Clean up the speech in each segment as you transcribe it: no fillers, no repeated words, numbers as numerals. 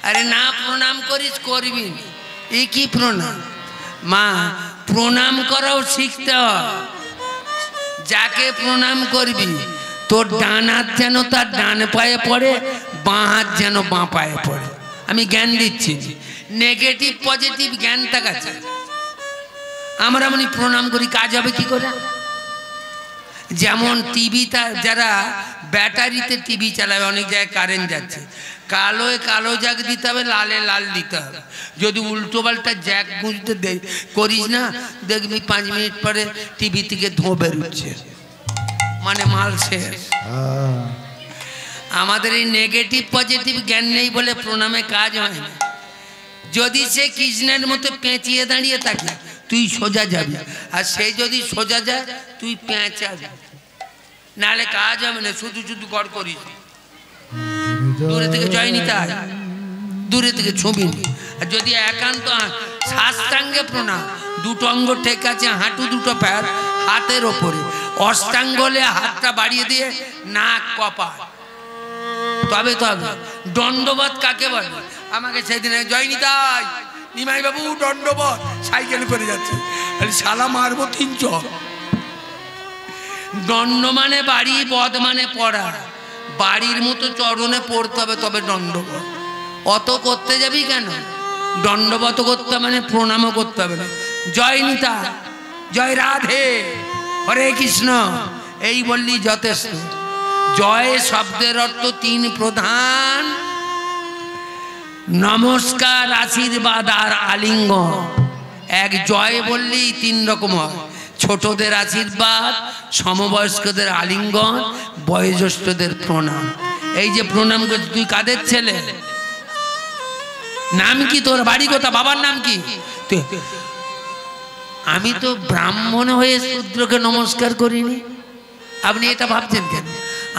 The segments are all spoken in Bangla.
আরে না প্রণাম করিস করবি এই কি প্রণাম মা প্রণাম করাও শিখতে হয় যাকে প্রণাম করবি তোর ডান হাত যেন তার ডান পায়ে পড়ে বাঁ হাত যেন বাঁ পায়ে পড়ে আমি জ্ঞান দিচ্ছি নেগেটিভ পজিটিভ জ্ঞান থাকাছে আমরা মানে প্রণাম করি কাজ হবে কি করে যেমন টিভিটা যারা ব্যাটারিতে টিভি চালাবে অনেক জায়গায় কারেন্ট যাচ্ছে কালোয় কালো জ্যাক দিতে হবে লালে লাল দিতে হবে যদি উল্টো পাল্টা জ্যাক গুঁজতে করিস না দেখবি 5 মিনিট পরে টিভি থেকে ধোঁ বেরোচ্ছে মানে মাল শেষ আমাদের এই নেগেটিভ পজিটিভ জ্ঞান নেই বলে প্রণামে কাজ হয় না যদি সে কৃষ্ণের মতো পেঁচিয়ে দাঁড়িয়ে থাকে তুই সোজা যাবি আর সে যদি সোজা যায় তুই পেঁচাবি নাহলে কাজ হবে না শুধু শুধু গড় করিস দূরে থেকে জয় নিতে হয় দূরে থেকে ছবি আর যদি একান্ত সাষ্টাঙ্গে প্রণাম দুটো অঙ্গ ঠিক আছে হাঁটু দুটো প্যার হাতের ওপরে অষ্টাঙ্গ হলে হাতটা বাড়িয়ে দিয়ে নাক কপাল তবে তবে দণ্ডবত কাকে বলে আমাকে সেদিন জয় নিতে হয় নিমাই বাবু দণ্ডবত সাইকেল করে যাচ্ছে শালা মারবো 3 চর দণ্ড মানে বাড়ি বদ মানে পড়া বাড়ির মতো চরণে পড়তে হবে তবে দণ্ডবত অত করতে যাবি কেন দণ্ডবত করতে মানে প্রণামও করতে হবে না জয় নিতা জয় রাধে হরে কৃষ্ণ এই বললি যথেষ্ট জয় শব্দের অর্থ 3 প্রধান নমস্কার আশীর্বাদ আর আলিঙ্গন এক জয় বললি 3 রকম হয় ছোটদের আশীর্বাদ সমবয়স্কদের আলিঙ্গন বয়োজ্যেষ্ঠদের প্রণাম এই যে প্রণাম করছিস তুই কাদের ছেলে নাম কি তোর বাড়ি কোথা বাবার নাম কি আমি তো ব্রাহ্মণ হয়ে শূদ্রকে নমস্কার করিনি আপনি এটা ভাবছেন কেন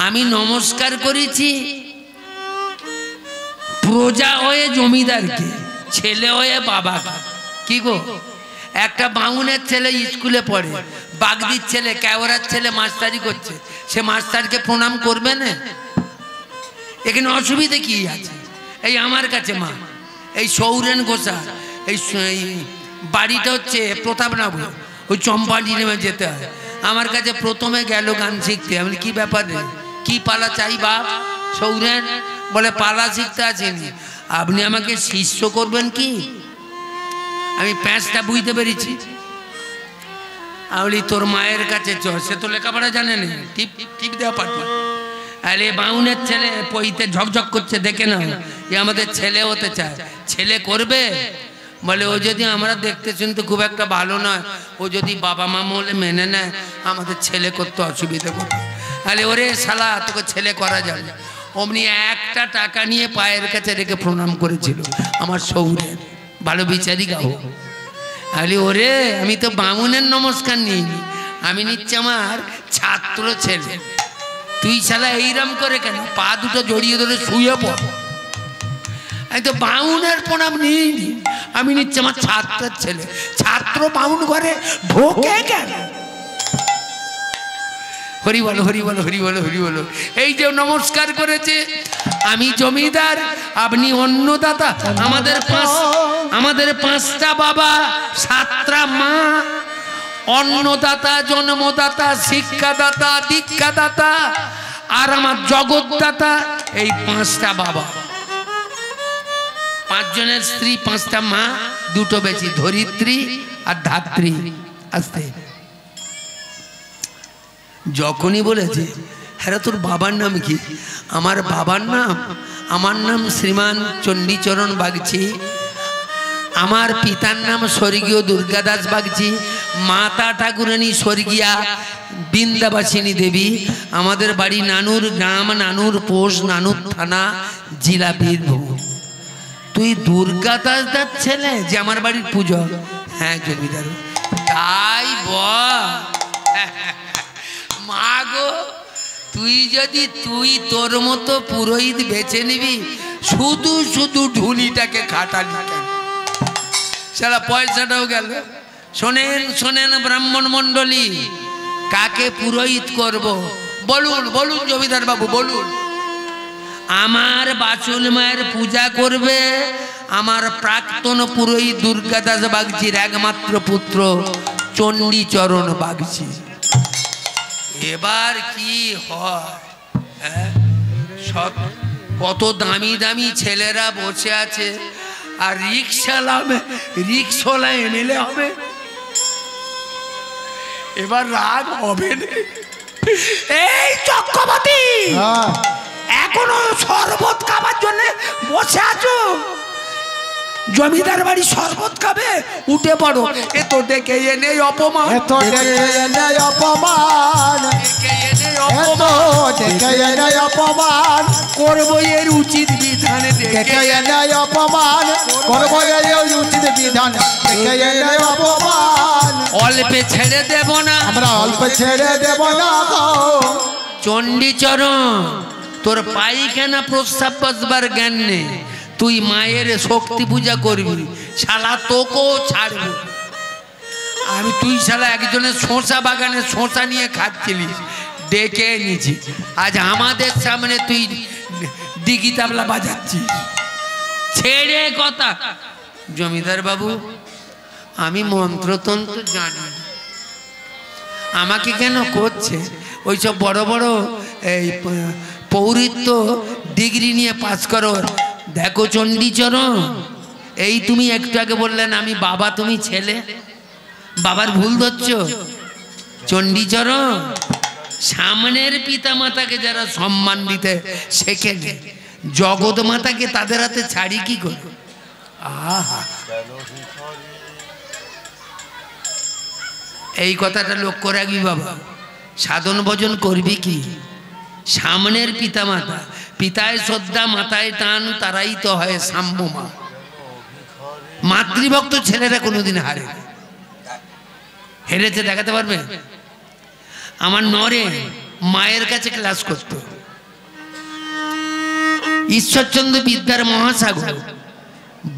আমি নমস্কার করেছি প্রজা হয়ে জমিদারকে ছেলে হয়ে বাবাকে কি গো একটা বাউনের ছেলে স্কুলে পড়ে বাগদির ছেলে কেওড়ার ছেলে মাস্টারি করছে সে মাস্টারকে প্রণাম করবে না এখানে অসুবিধা কি আছে এই আমার কাছে মা এই সৌরেন ঘোষা এই বাড়িটা হচ্ছে প্রতাপনগর ওই চম্পাটি নেমে যেতে হয় আমার কাছে প্রথমে গেল গান শিখতে আমি কি ব্যাপারে কি পালা চাই বাপ সৌরেন বলে পালা শিখতে আছেনি আপনি আমাকে শিষ্য করবেন কি আমি প্যাঁচটা বুঝতে পেরেছি আউলি তোর মায়ের কাছে চ সে তো লেখাপড়া জানে না টিপ টিপ দেওয়া পারবে আরে বাউনের ছেলে পইতে ঝকঝক করছে দেখে না এ আমাদের ছেলে হতে চায় ছেলে করবে বলে ও যদি আমরা দেখতে শুনতে খুব একটা ভালো নয় ও যদি বাবা মা বলে মেনে নেয় আমাদের ছেলে করতে অসুবিধা করবে আরে ওরে শালা তোকে ছেলে করা যাবে অমনি 1টা টাকা নিয়ে পায়ের কাছে রেখে প্রণাম করেছিল আমার সৌরের ভালো বিচারি গাও আরে ওরে আমি তো বামুনের নমস্কার নিইনি আমি নিচ্ছি আমার ছাত্র ছেলে তুই শালা এইরম করে কেন পা দুটো জড়িয়ে ধরে শুয়ে পড় আমি তো বাউনের প্রণাম নিইনি আমি নিচ্ছি আমার ছাত্রের ছেলে ছাত্র বাউন ঘরে ঢোকে কেন হরি বলো হরি বলো হরি বলো হরি বলো এই যে নমস্কার করেছে আমি জমিদার আপনি অন্নদাতা আমাদের 5টা বাবা 7টা মা অন্নদাতা জন্মদাতা শিক্ষাদাতা দীক্ষাদাতা আর আমার জগৎদাতা এই 5টা বাবা 5 জনের স্ত্রী 5টা মা 2টো বেশি ধরিত্রী আর ধাত্রী আসতে যখনই বলেছে হ্যাঁ তোর বাবার নাম কি আমার বাবার নাম আমার নাম শ্রীমান চণ্ডীচরণ বাগচি আমার পিতার নাম স্বর্গীয় দুর্গাদাস বাগচি মাতা ঠাকুরানী স্বর্গীয়া বৃন্দাবাসিনী দেবী আমাদের বাড়ি নানুর গ্রাম নানুর পোস্ট নানুর থানা জেলা বীরভূম তুই দুর্গাদাস ছেলে যে আমার বাড়ির পুজো হ্যাঁ জমিদার তাই বল মা গো তুই তোর মতো পুরোহিত বেছে নিবি শুধু শুধু ঢুলিটাকে খাটালি কেন সারা পয়সাটাও গেল শোনেন শোনেন ব্রাহ্মণ মণ্ডলী কাকে পুরোহিত করব বলুন বলুন জমিদার বাবু বলুন আমার বাচুল মায়ের পূজা করবে আমার প্রাক্তন পুরোহিত দুর্গাদাস বাগচির একমাত্র পুত্র চণ্ডীচরণ বাগচি। এবার কি হয়, কত দামি দামি ছেলেরা বসে আছে, আর রিক্সাওয়ালা এমএলএ হবে। এবার রাগ হবে না। এই চক্রবর্তী, এখনো শরবত খাবার জন্য বসে আছো? জমিদার বাড়ি শরবত খাবে? উঠে পড়ো। এ তো ডেকে এনে অপমান, এত ডেকে এনে অপমান, ডেকে এনে অপমান করবো এর উচিত বিধান, ডেকে এনে অপমান করবো এর উচিত বিধান, ডেকে এনে অপমান। অল্পে ছেড়ে দেব না আমরা, অল্প ছেড়ে দেব না। চণ্ডীচরণ, তোর পায়খানা প্রস্তাব বসবার জ্ঞান নেই, তুই মায়ের শক্তি পূজা করবি, শালা তোকেও ছাড়বি আমি। তুই শালা একজনের শশা বাগানে শশা নিয়ে খাচ্ছিলিস, ডেকে এনেছি, আজ আমাদের সামনে তুই দিঘি তাবলা বাজাচ্ছিস, ছেড়ে কথা। জমিদার বাবু, আমি মন্ত্রতন্ত্র জানি, আমাকে কেন করছে? ওইসব বড় বড় এই পৌরিত্য ডিগ্রি নিয়ে পাস করো। দেখো চণ্ডীচরণ, এই তুমি একটু আগে বললেন আমি বাবা তুমি ছেলে, বাবার ভুল ধরছ। চণ্ডীচরণ, সামনের পিতা মাতাকে যারা সম্মান দিতে শেখে, জগৎ মাতাকে তাদের হাতে ছাড়ি কি করে? আহা, এই কথাটা লক্ষ্য রাখবি বাবা। সাধন ভজন করবি কি? সামনের পিতা মাতা, পিতায় শ্রদ্ধা মাতায় টান, তারাই তো হয় সাম্য মা। মাতৃভক্ত ছেলেরা কোনোদিন হারে, হেরেছে দেখাতে পারবে? আমার নরে মায়ের কাছে ক্লাস করত, ঈশ্বরচন্দ্র বিদ্যার মহাসাগর,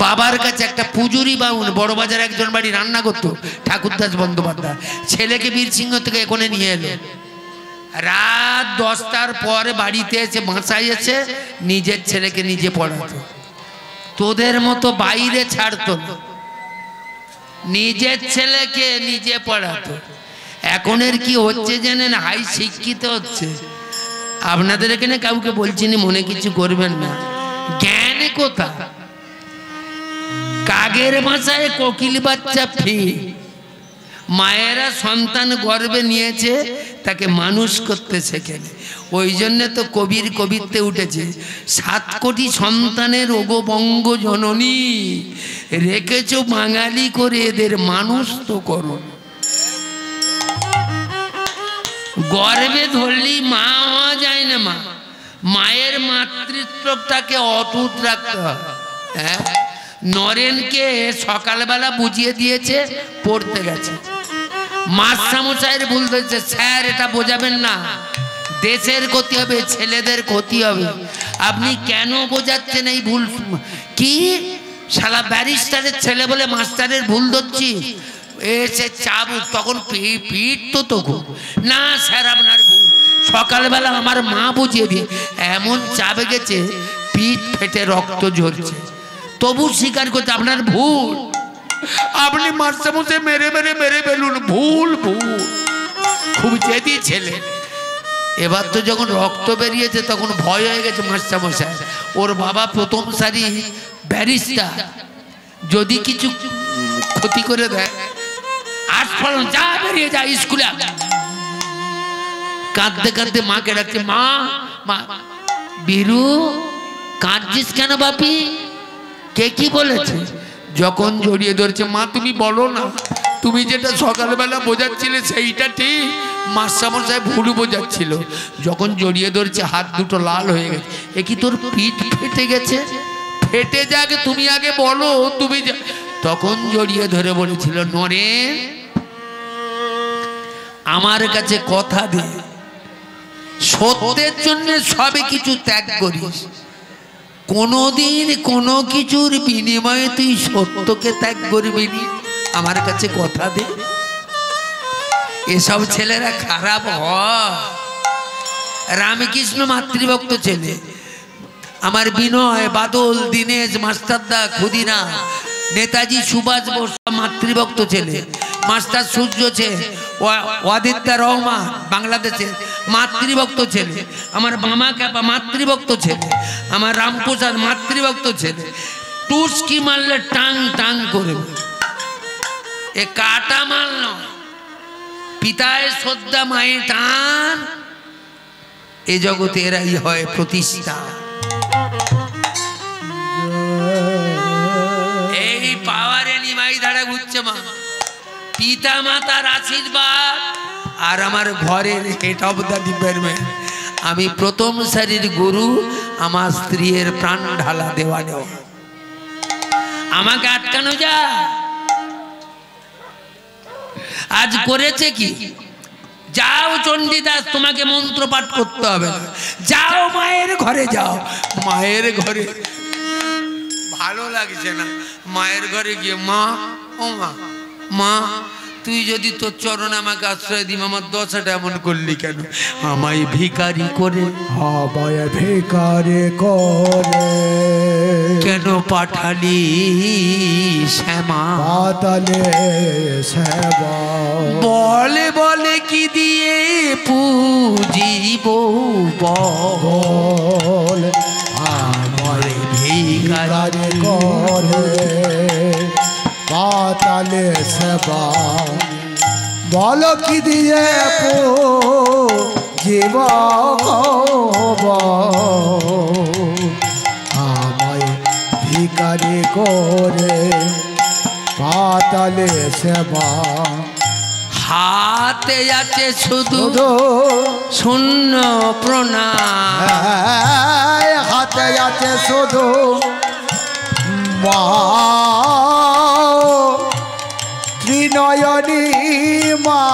বাবার কাছে একটা পুজুরি বাউন বড় বাজার একজন বাড়ি রান্না করতো, ঠাকুরদাস বন্দ্যোপাধ্যায়। ছেলেকে বীরসিংহ থেকে এখানে নিয়ে এলো, রাত 10টার পর বাড়িতে এসে বাসায় এসে নিজের ছেলেকে নিজে পড়াতো। তোদের মতো বাইরে ছাড়তো না, নিজের ছেলেকে নিজে পড়াতো। এখনের কি হচ্ছে জানেন? হাই শিক্ষিত হচ্ছে। আপনাদের এখানে কাউকে বলছি না, মনে কিছু করবেন না। জ্ঞানে কোথা? কাগের ভাষায় কোকিল বাচ্চা ফি। মায়েরা সন্তান গর্ভে নিয়েছে, তাকে মানুষ করতে শেখেন। ওই জন্য তো কবির কবিত্বে উঠেছে, 7 কোটি সন্তানের ওগো বঙ্গ জননী, রেখেছ বাঙালি করে এদের মানুষ তো করো। গর্ভে ধরলি মা হওয়া যায় না, মায়ের মাতৃত্বটাকে অটুট রাখতে হয়। হ্যাঁ, নরেনকে সকালবেলা বুঝিয়ে দিয়েছে, পড়তে গেছে, মাস্টারমশাইয়ের ভুল ধরেছে, স্যার এটা বোঝাবেন না, দেশের ক্ষতি হবে, ছেলেদের ক্ষতি হবে, আপনি কেন বোঝাচ্ছেন এই ভুল? কি শালা ব্যারিস্টারের ছেলে বলে মাস্টারের ভুল ধরছি? এসে চাবুক, তখন পিঠ তো তখন না স্যার আপনার ভুল। সকালবেলা আমার মা বুঝিয়ে দিয়ে এমন চাবে গেছে, পিঠ ফেটে রক্ত ঝরছে, তবু স্বীকার করছে আপনার ভুল। আপনি মাস্টারমশাই মেরে মেরে মেরে ফেলুন, ভুল ভুল। খুব জেদি ছেলে। এবার তো যখন রক্ত বেরিয়েছে তখন ভয় হয়ে গেছে মাস্টারমশাই। ওর বাবা প্রথম সারি ব্যারিস্টার, যদি কিছু ক্ষতি করে দেয়, আস্ফলন যা বেরিয়ে যায় স্কুলে। কাঁদতে কাঁদতে মাকে ডাকছে, মা মা। বীরু, কাঁদছিস কেন বাপি? কে কি বলেছে? যখন জড়িয়ে ধরছে, মা তুমি বলো না, তুমি যেটা সকালবেলা বোঝাচ্ছিলে সেইটা ঠিক, মাস্টারমশাই ভুল বোঝাচ্ছিল। যখন জড়িয়ে ধরছে হাত দুটো লাল হয়ে গেছে, এ কি তোর পিঠ ফেটে গেছে? ফেটে যাক, তুমি আগে বলো তুমি। তখন জড়িয়ে ধরে বলেছিল, নরেন আমার কাছে কথা দে, সত্যের জন্য সবে কিছু ত্যাগ করিস, কোনোদিন কোনো কিছুর বিনিময়ে তুই সত্যকে ত্যাগ করবি না, আমার কাছে কথা দে। এসব ছেলেরা খারাপ হয়। রামকৃষ্ণ মাতৃভক্ত ছেলে, আমার বিনয়, বাদল, দীনেশ, মাস্টারদা, খুদিনা, নেতাজি সুভাষ বোস মাতৃভক্ত ছেলে, মাস্টার সূর্য ওয়াদিত্যা রহমান বাংলাদেশে মাতৃভক্ত ছেলে, আমার বামা ক্যাপা মাতৃভক্ত ছেলে, আমার রামপ্রসাদ মাতৃভক্ত ছেলে। টুসকি মারলে টাং টাং করে, এ কাটা মাল নয়, পিতায় শ্রদ্ধা মায়ে টান, এ জগতে এরাই হয় প্রতিষ্ঠা। এই পাওয়ারে নিমাই ধারা ঘুরছে মা, পিতা মাতার আশীর্বাদ আর আমার ঘরের হেড অফ দ্য ডিপার্টমেন্ট, আমি প্রথম সারির গুরু, আমার স্ত্রীর প্রাণ ঢালা দেওয়া নেওয়া, আমাকে আটকানো যায়? আজ করেছে কি? যাও চণ্ডীদাস, তোমাকে মন্ত্র পাঠ করতে হবে না, যাও মায়ের ঘরে যাও। মায়ের ঘরে ভালো লাগছে না, মায়ের ঘরে গিয়ে মা, ও মা, মা তুই যদি তোর চরণ আমাকে আশ্রয় দিম, আমার দশাটা এমন করলি কেন? আমায় ভিখারি করে, আমায় ভিখারি করে কেন পাঠালি শ্যামা পাতালে শ্যামা? বলে বলে কি দিয়ে পুজিব বল, আমায় ভিখারি করে পাতালে সেবা, বল কি দিয়ে জীব, আমায় ভিখারি করে পাতালে সেবা। হাতে আছে শুধু শূন্য প্রণাম, হাতে আছে শুধু মা ত্রিনয়নী মা,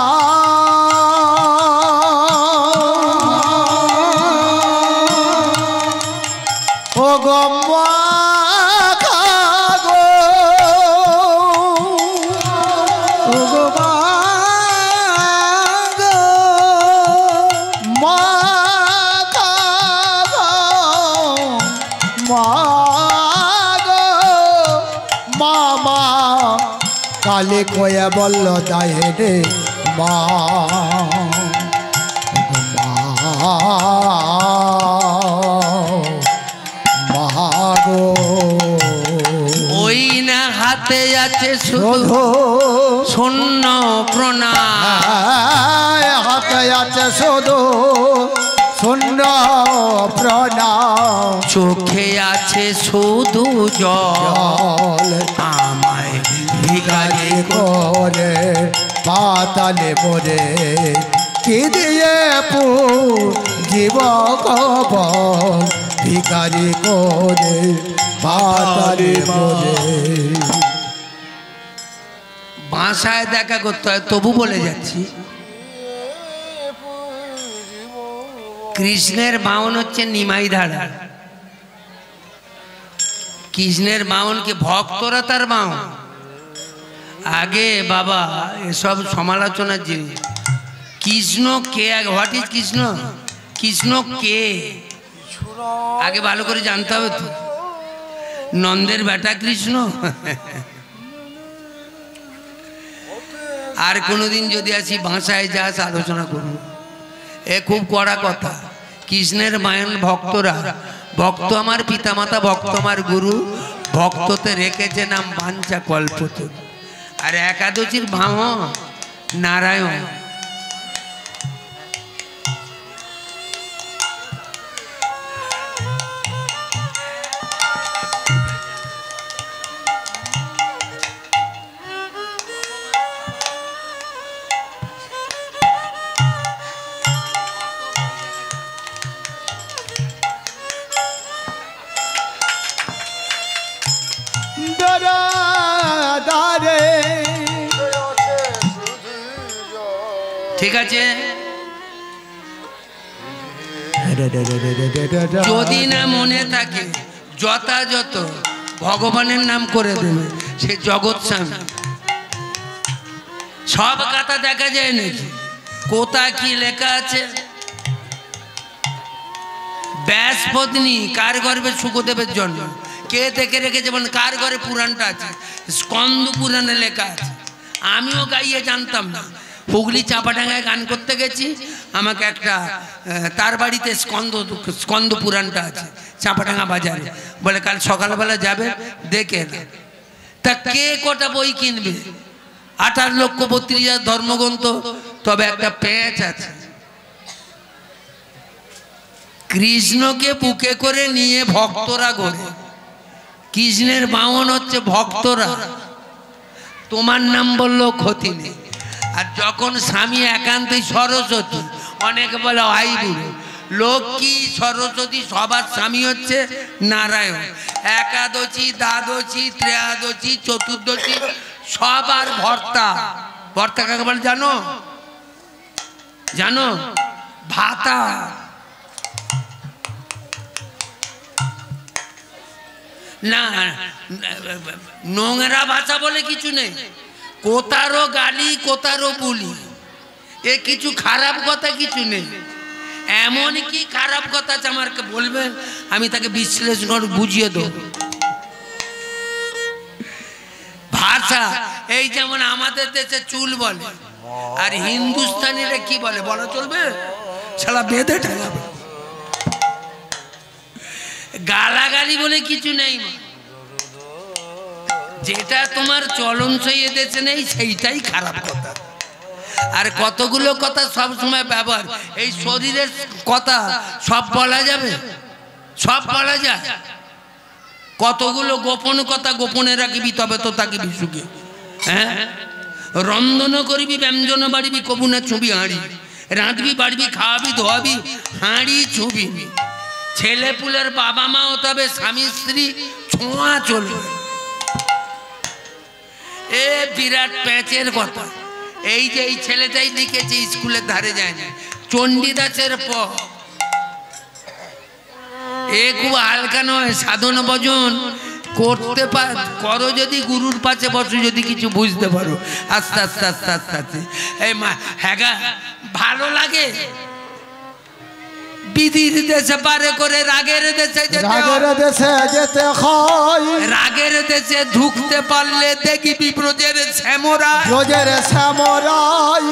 ও গো মা গো, ও গো মা গো, মা গো, মা গো, মামা কালে কয়ে বলল দায় রে মা, মা গো। ওই না হাতে আছে শুধু শূন্য প্রণাম, হাতে আছে শুধু শূন্য প্রণাম, চোখে আছে শুধু জল, আমায় ভিখারি করে পাতালে পরে কি দিয়ে জীব ভিখারি করে পাতালে পরে। ভাষায় দেখা করতে হয়, তবু বলে যাচ্ছি, কৃষ্ণের বাহন হচ্ছে নিমাই ধারা। কৃষ্ণের বাহনকে ভক্তরা তার বাহন। আগে বাবা এসব সমালোচনার জিনিস, কৃষ্ণ কে, হোয়াট ইজ কৃষ্ণ, কৃষ্ণ কে আগে ভালো করে জানতে হবে তো। নন্দের বেটা কৃষ্ণ? আর কোনোদিন যদি আসি ভাষায় যাস আলোচনা করব, এ খুব কড়া কথা। কৃষ্ণের মায়ন ভক্তরা, ভক্ত আমার পিতামাতা, ভক্ত আমার গুরু, ভক্ততে রেখেছে নাম বাঞ্ছা কল্পতরু। আর একাদশীর ভাব নারায়ণ। ঠিক আছে, যদি না মনে থাকে যথাযথ ভগবানের নাম করে দেবে, সে জগৎ স্বামী। সব কথা দেখা যায় নাকি? কোথা কি লেখা আছে? ব্যাস পত্নী কার গর্ভে শুকদেবের জন্য কে দেখে রেখেছে বলেন? কার ঘরে পুরাণটা আছে? স্কন্দ পুরাণে লেখা আছে। আমিও গাইয়ে জানতাম না। হুগলি চাপাডাঙ্গায় গান করতে গেছি, আমাকে একটা তার বাড়িতে স্কন্দ পুরাণটা আছে চাপাডাঙ্গা বাজারে, বলে কাল সকালবেলা যাবে দেখে না। তা কে কটা বই কিনবে? 18,32,000 ধর্মগ্রন্থ, তবে একটা প্যাঁচ আছে। কৃষ্ণকে বুকে করে নিয়ে ভক্তরা ঘোরে। কৃষ্ণের বাহন হচ্ছে ভক্তরা। তোমার নাম বললেও ক্ষতি নেই। আর যখন স্বামী একান্তই সরস্বতী, অনেকে বলে আই বুড়ো, লক্ষ্মী সরস্বতী সবার স্বামী হচ্ছে নারায়ণ। একাদশী, দ্বাদশী, ত্রয়োদশী, চতুর্দশী সবার ভর্তা। ভর্তা কাকে বলে জানো? জানো? ভাতা। না, নোংরা ভাষা বলে কিছু নেই। কোথারও গালি, কোথারও বুলি, এ কিছু খারাপ কথা কিছু নেই। এমন কি খারাপ কথা আছে আমাকে বলবেন, আমি তাকে বিশ্লেষণ করে বুঝিয়ে দেব। ভাষা এই যেমন আমাদের দেশে চুল বলে, আর হিন্দুস্তানিরা কি বলে বলা চলবে? শালা বেঁধে ঠেলাবে। গালাগালি বলে কিছু নেই, যেটা তোমার চলন সই দেশে নেই সেইটাই খারাপ কথা। আর কতগুলো কথা সব সময় ব্যবহার, এই শরীরের কথা সব বলা যাবে? সব বলা যায়? কতগুলো গোপন কথা গোপনে রাখিবি, তবে তো থাকিবি সুখে। হ্যাঁ, রন্ধন করিবি, ব্যঞ্জন বাড়িবি, কবু না ছবি হাঁড়ি, রাঁধবি বাড়বি, খাওয়াবি ধোয়াবি, হাঁড়ি ছবি। ছেলে পুলের বাবা মা হতে হবে, স্বামী স্ত্রী ছোঁয়া চলবে। এ বিরাট প্যাচের কথা। এই যে এই ছেলেটাই লিখেছে, স্কুলের ধারে যায় না, চণ্ডীদাসের পর। এ খুব হালকা নয়, সাধন ভজন করতে করো যদি, গুরুর পাশে বসো যদি, কিছু বুঝতে পারো। আস্তে আস্তে আস্তে আস্তে আস্তে এই হ্যাঁ ভালো লাগে। বিধির দেশে পারে করে রাগের দেশে যেতে হয়। রাগের দেশে ঢুকতে পারলে দেখবি ব্রজের শ্যামরাই।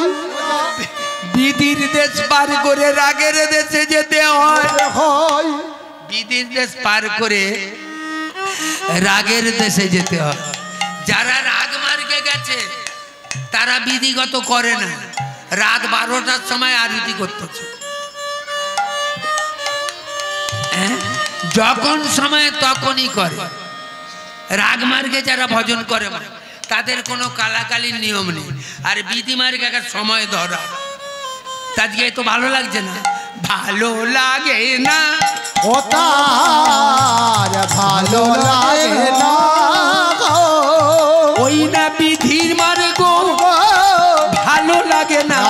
বিধির দেশ পার করে রাগের দেশে যেতে হয়। বিধির দেশ পার করে রাগের দেশে যেতে হয়। যারা রাগ মার্গে গেছে তারা বিধিগত করে না, রাত 12টার সময় আরতি করতেছে। যখন সময় তখনই করে। রাগ মার্গে যারা ভজন করে তাদের কোনো কালাকালির নিয়ম নেই। আর বিধি মার্গে একটা সময় ধরা। তাদেরকে তো ভালো লাগছে না, ভালো লাগে না, ও তার ভালো লাগে না, ওই না বিধির মার্গ ভালো লাগে না,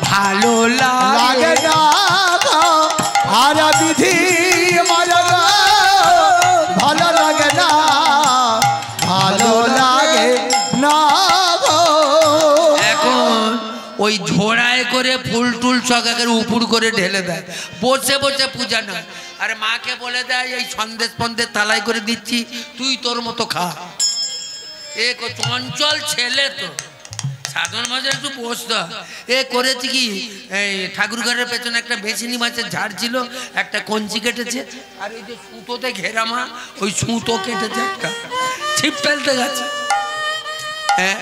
ভালো লাগে না। আর বিধি মার্গ ভালো লাগে না, ভালো লাগে না। এখন ওই ঝোড়ায় করে ফুল টুল সকালের উপর করে ঢেলে দেয়, বসে বসে পূজা না। আর মাকে বলে দেয় এই সন্দেশ ফন্দেশ থালাই করে দিচ্ছি, তুই তোর মতো খা। এ চঞ্চল ছেলে তো, সাধন মাঝে একটু বসতে। এ করেছে কি, এই ঠাকুর ঘরের পেছনে একটা বেছিনি মাছের ঝাড় ছিল, একটা কঞ্চি কেটেছে, আর এই যে সুতোতে ঘেরা মা, ওই সুতো কেটেছে, একটা ছিপ ফেলতে গেছে। হ্যাঁ,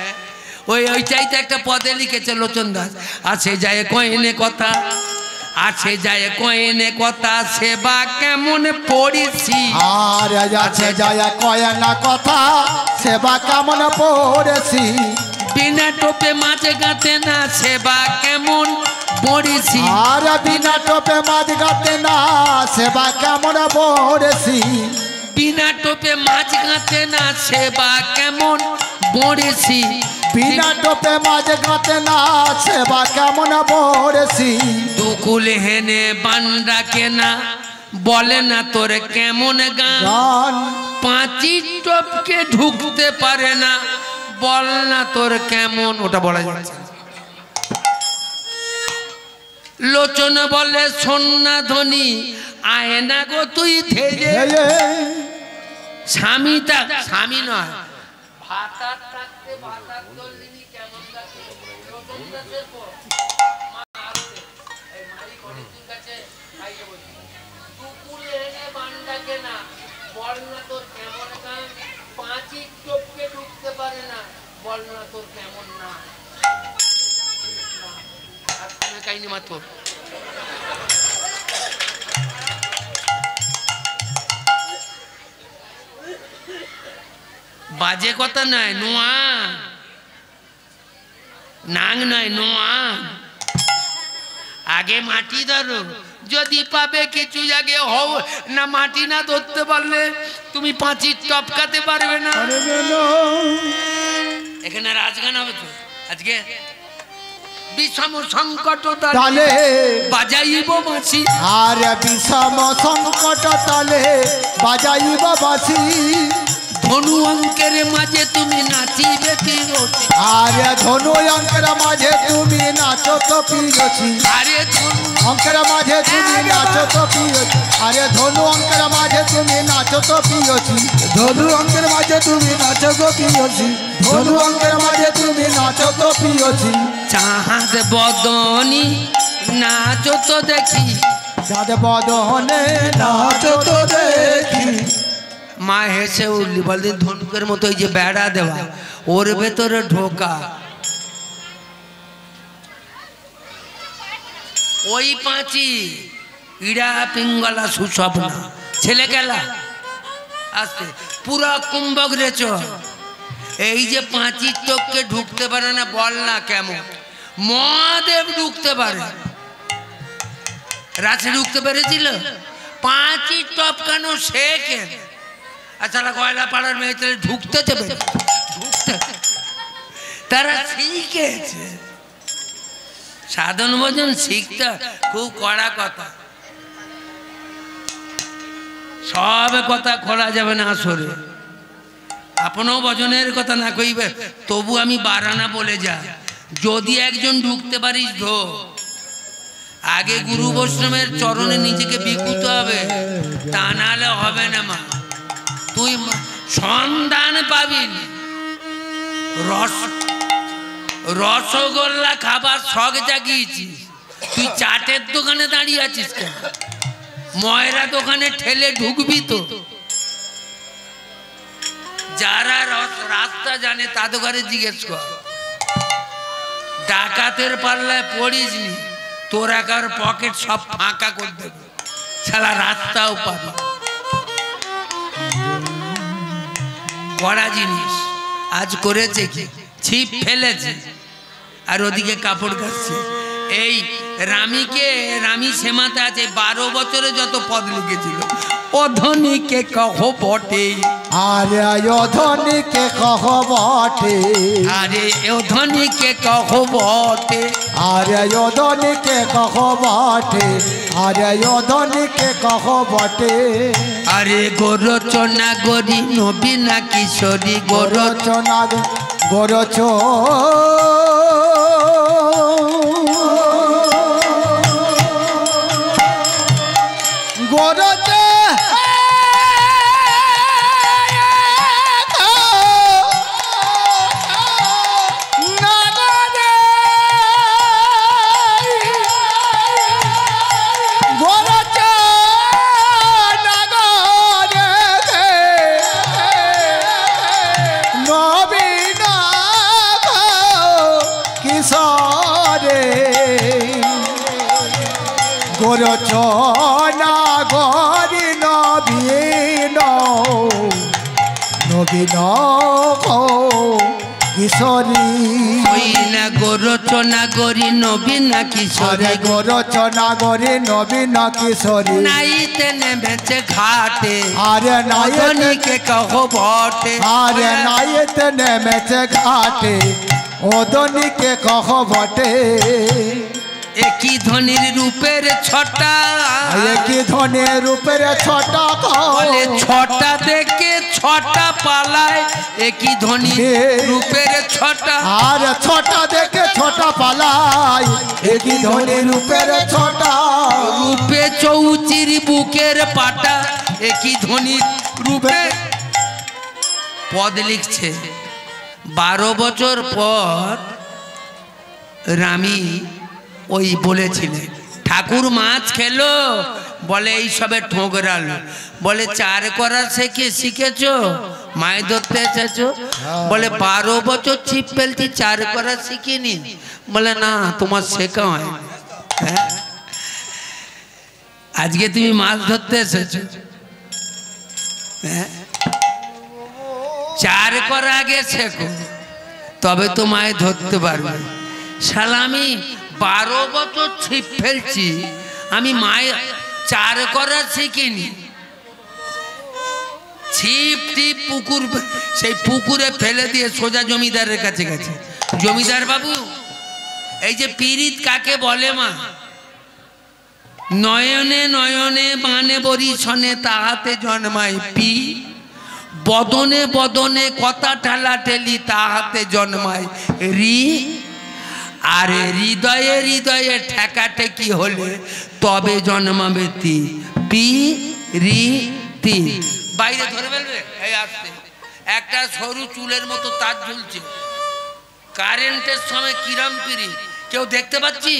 ওই চাইতে একটা পদে লিখেছে লোচন দাস, আছে যায় কয়েনে কথা, আছে যায় কয়েনে কথা, সেবা কেমন পড়েছি। আর আছে যায় কয়েনা কথা, সেবা কেমন পড়েছি। বিনা টোপে মাঝে গাতে না, সেবা কেমন পড়েছি। আর বিনা টোপে মাঝ গাতে না, সেবা কেমন পড়েছি। বিনা টোপে মাছ গাতে না, সেবা কেমন পড়েছি। বিনা টোপে মাঝ গাতে না, সেবা কেমন পড়েছি। দুকুল হেনে বান্ডা কেনা, বলে না তোর কেমন গান। পাঁচি টোপকে ঢুকতে পারে না, বল না তোর কেমন। ওটা বলা যাচ্ছে। লোচন বলে সন্না ধ্বনি, আয় না গো তুই ধেয়ে স্বামীটা স্বামী নয় ভাতার থাকতে ভাতার দলিনি কেমন লাগে রতন দাসের পর মা আসছে এই মারি কলেজের কাছে খাইয়ে বসে কুকুরে এনে বান্ডাকে না বল না তোর কেমন গান পাঁচি চোখকে ঢুকতে পারে না বল না তোর কেমন না কাহিনী মাত্র বাজে কথা নয় নোয়া নাং নয় নোয়া আগে মাটি ধরো যদি পাবে কিছু আগে হও না মাটি না ধরতে পারলে তুমি পাঁচি টপকাতে পারবে না এখানে রাজগান হবে তো আজকে বিষম সংকট তালে বাজাইব বাঁশি আর বিষম সংকট তালে বাজাইব বাঁশি ধনু অঙ্কের মাঝে তুমি নাচিবে পিরোছি আর ধনু অঙ্কের মাঝে তুমি নাচো তো পিরোছি আরে ধনু অঙ্কের মাঝে তুমি নাচো তো পিরোছি আরে ধনু অঙ্কের মাঝে তুমি নাচো তো পিরোছি ধনু অঙ্কের মাঝে তুমি নাচো তো পিরোছি ধনু অঙ্কের মাঝে তুমি নাচো তো পিরোছি চাঁদ বদনি নাচো তো দেখি চাঁদ বদনে নাচো তো দেখি মা হেসে উঠলি বলতে ধনুকের মতো ওই যে বেড়া দেওয়া ওর ভেতরে ঢোকা ওই পাঁচি ইড়া পিঙ্গলা সুস্বপ্না ছেলে খেলা আসতে পুরা কুম্ভক রেচ এই যে পাঁচির চোখকে ঢুকতে পারে না বল না কেমন মহাদেব ঢুকতে পারে রাতে ঢুকতে পেরেছিল পাঁচির টপকানো শেখে আচ্ছা কয়লা পাড়ার মেয়েদের ঢুকতে দেবে ঢুকতে তারা শিখেছে সাধন ভোজন শিখতে খুব কড়া কথা সব কথা খোলা যাবে না আসরে আপনও ভজনের কথা না কইবে তবু আমি বারানা বলে যা যদি একজন ঢুকতে পারিস ঢো আগে গুরু বৈষ্ণবের চরণে নিজেকে বিকুতে হবে তা নাহলে হবে না মা তুই সন্ধান পাবি রসগোল্লা খাবার শখ জাগিয়েছিস তুই চাটের দোকানে দাঁড়িয়ে আছিস কেন ময়রা দোকানে ঠেলে ঢুকবি তো যারা রাস্তা জানে তাদের ঘরে জিজ্ঞেস কর ডাকাতের পাল্লায় পড়িস নি তোর একার পকেট সব ফাঁকা করে দেবে সারা রাস্তাও পাবি কড়া জিনিস আজ করেছে কি ছিপ ফেলেছে আর ওদিকে কাপড় কাটছে এই রামি সেমাতে আছে 12 বছরে যত পদ লিখেছিল অধনীকে কহ বটে আরে অধনীকে কহ বটে আরে অধনীকে কহ বটে আরে অধনীকে কহ বটে আরে অধনীকে কহ বটে আরে গোরচনা গরি নবীনা কিশোরী গোরচনা গোরচ গোরচ গোরচনা গরি নবীন নবীন কিশোরী ওই না গোরচনা গরি নবীনা কিশোরী গোরচনা গরি নবীন কিশোরী নাইতে নেমেছে ঘাটে আরে অধনীকে কহ বটে আরে নাইতে নেমেছে ঘাটে অধনীকে কহ বটে একই ধনির রূপের ছটা একই ধনের রূপের ছটা বলে ছটা দেখে ছটা পা পালায় একই ধ্বনি রূপের ছটা আর ছটা দেখে ছটা পালায় একই ধ্বনি রূপের ছটা রূপে চৌচির বুকের পাটা একই ধ্বনি রূপে পদ লিখছে 12 বছর পর রামি ওই বলেছিলেন ঠাকুর মাছ খেলো বলে এই সবে ঠোকরালো বলে 4 করা শিখেছো মাছ ধরতে এসেছো বলে 12 বছর ছিপ ফেলছি 4 করা শিখিনি বলে না তোমার শেখা হয় হ্যাঁ আজকে তুমি মাছ ধরতে এসেছো হ্যাঁ 4 করা আগে শেখো তবে তো মাছ ধরতে পারবে শালা আমি 12 বছর ছিপ ফেলছি আমি মাছ 4 করা শিখিনি ছিপ টিপ পুকুর সেই পুকুরে ফেলে দিয়ে সোজা জমিদারের কাছে গেছে জমিদার বাবু এই যে পীড়িত কাকে বলে মা নয়নে নয়নে বানে বরিশনে তাহাতে জন্মায় পি বদনে বদনে কথা ঠেলা ঠেলি তাহাতে জন্মায় রি আর হৃদয়ে হৃদয়ে ঠেকা ঠেকি হলে তবে জন্মাবে তি পি রি তি বাইরে ধরে ফেলবে এই আসতে একটা সরু চুলের মতো তার ঝুলছে কারেন্টের সময় কিরম পিরি কেউ দেখতে পাচ্ছি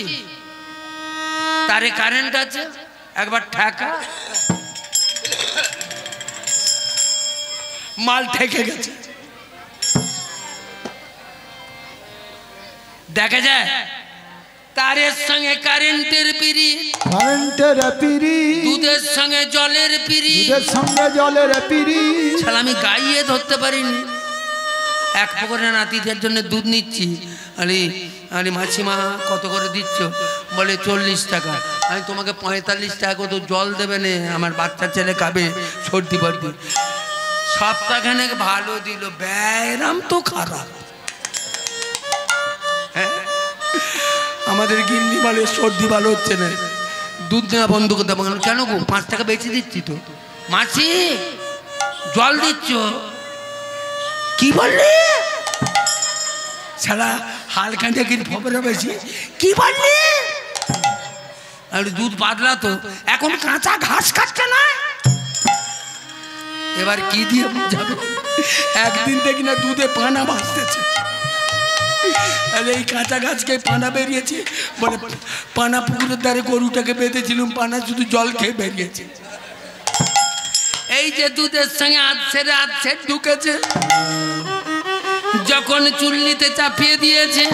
তারে কারেন্ট আছে একবার ঠেকা মাল ঠেকে গেছে দেখা যায় তারের সঙ্গে কারেন্টের পিরি দুধের সঙ্গে জলের পিরি শালা আমি গাইয়ে ধরতে পারিনি এক পুকুরে নাতিদের জন্য দুধ নিচ্ছি আরে আরে মাসিমা কত করে দিচ্ছ বলে 40 টাকা আমি তোমাকে 45 টাকা কত জল দেবে না আমার বাচ্চা ছেলে খাবে সর্দি পর্দি সপ্তাহখানেক ভালো দিল ব্যায়াম তো খারাপ হ্যাঁ আমাদের গিন্নি বলে সর্দি ভালো হচ্ছে না দুধ দেওয়া বন্ধ করতে হবে কেন গো 5 টাকা বেশি দিচ্ছি তো মাসি জল দিচ্ছ কি বললি শালা হালকা দেখি খবরে বেশি কি বললি আর দুধ পাতলা তো এখন কাঁচা ঘাস খাচ্ছে না এবার কি দিয়ে যাবে একদিন দেখি না দুধে পানা ভাসতেছে আরে এই কাঁচা গাছকে পানা বেরিয়েছে বলে পানা পুকুরের ধারে গরুটাকে বেঁধেছিলাম পানা শুধু জল খেয়ে বেরিয়েছে এই যে দুধের সঙ্গে আধ ঢুকেছে যখন চুল্লিতে চাপিয়ে দিয়েছে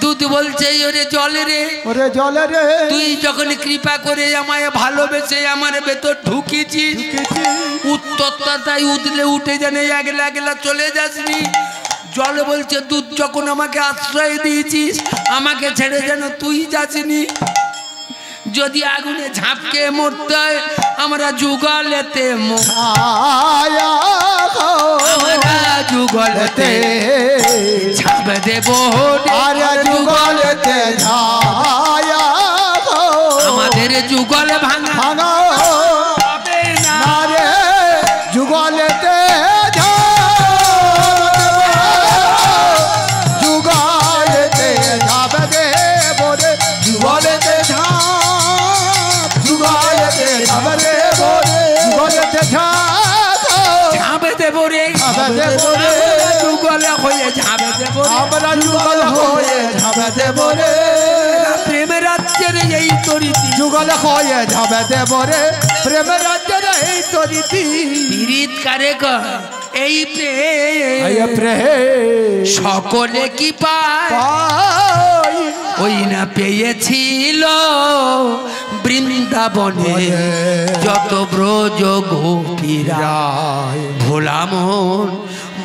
দুধ বলছে ওরে জলে রে তুই যখন কৃপা করে আমায় ভালোবেসে আমার ভেতর ঢুকিয়েছিস উত্তরটা তাই উঠলে উঠে জানে একলা একলা চলে যাসনি জল বলছে দুধ যখন আমাকে আশ্রয় দিয়েছিস আমাকে ছেড়ে যেন তুই যাসনি যদি আগুনে ঝাঁপকে মরতে হয় আমরা যুগলেতে আমরা যুগলেতে ঝাঁপ দেব যুগলেতে আমাদের যুগল ভাঙা না রে যুগলেতে প্রেমের রাজ্যের এই তরিতি যুগল হয়ে যাবে দেবরে প্রেমের রাজ্যের এই তরিতি পীড়িত কারে কর এই প্রেম সকলে কি পায় ওই না পেয়েছিল বৃন্দাবনে যত ব্রজ গোপীরা ভোলা মন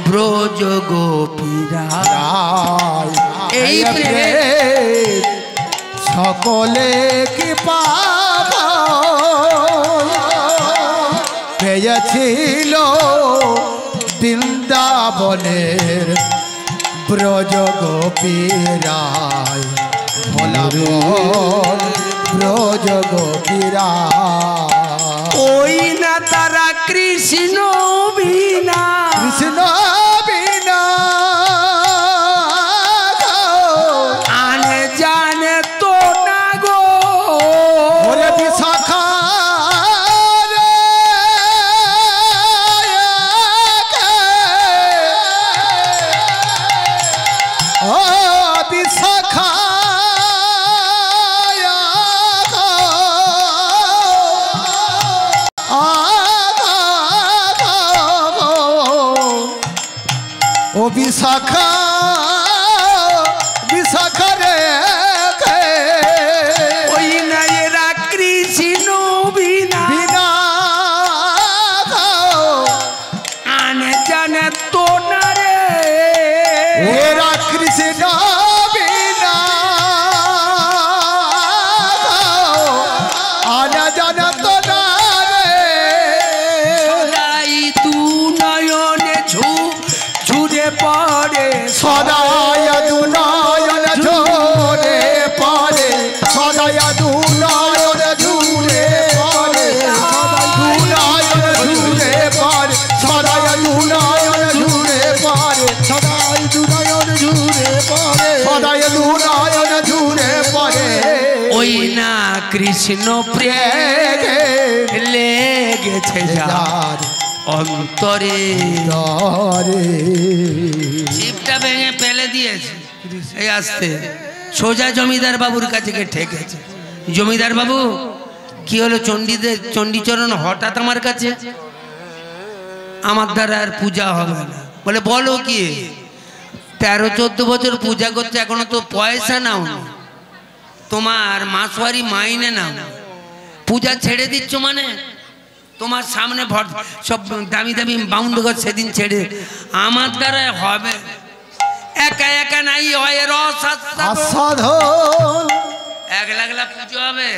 ব্রজ গোপীরা এই প্রেম সকলে কি পেয়েছিল বৃন্দাবনের ব্রজ গোপীরা ভোলা মন ব্রজ গোপীরা ওই না তারা কৃষ্ণ বিনা বিশাখা বিশাখা রে ওই না এরা কৃষ্ণ বিনা বিনা আনে জানে তো না রে এরা কৃষ্ণ বিনা আনা জানা তো না রে সদাই তু নয়নে ঝুরে পড়ে সদায় দুনয়ন ঝরে পড়ে সদায় দুনয়ন ঝরে পড়ে দুনয়ন ঝরে পড়ে সদায় দুনয়ন ঝরে পড়ে সদায় দুনয়ন ঝরে পড়ে সদায় দুনয়ন ঝরে পড়ে ওই না কৃষ্ণ প্রেম লেগেছে যার অন্তরে ছিপটা ভেঙে ফেলে দিয়েছে এই আসতে সোজা জমিদার বাবুর কাছে গিয়ে ঠেকেছে। জমিদার বাবু কি হলো? চণ্ডীচরণ হঠাৎ আমার কাছে, আমার দ্বারা আর পূজা হবে না। বলে বলো কি? 13-14 বছর পূজা করছে, এখনো তো পয়সা নাও না, তোমার মাসওয়ারি মাইনে নাও, পূজা ছেড়ে দিচ্ছ মানে? তোমার সামনে সব দামি দামি বাউন্ড ঘর সেদিন ছেড়ে আমার দ্বারা হবে? একা একা নাই হয় এক লাগলা পুজো হবে,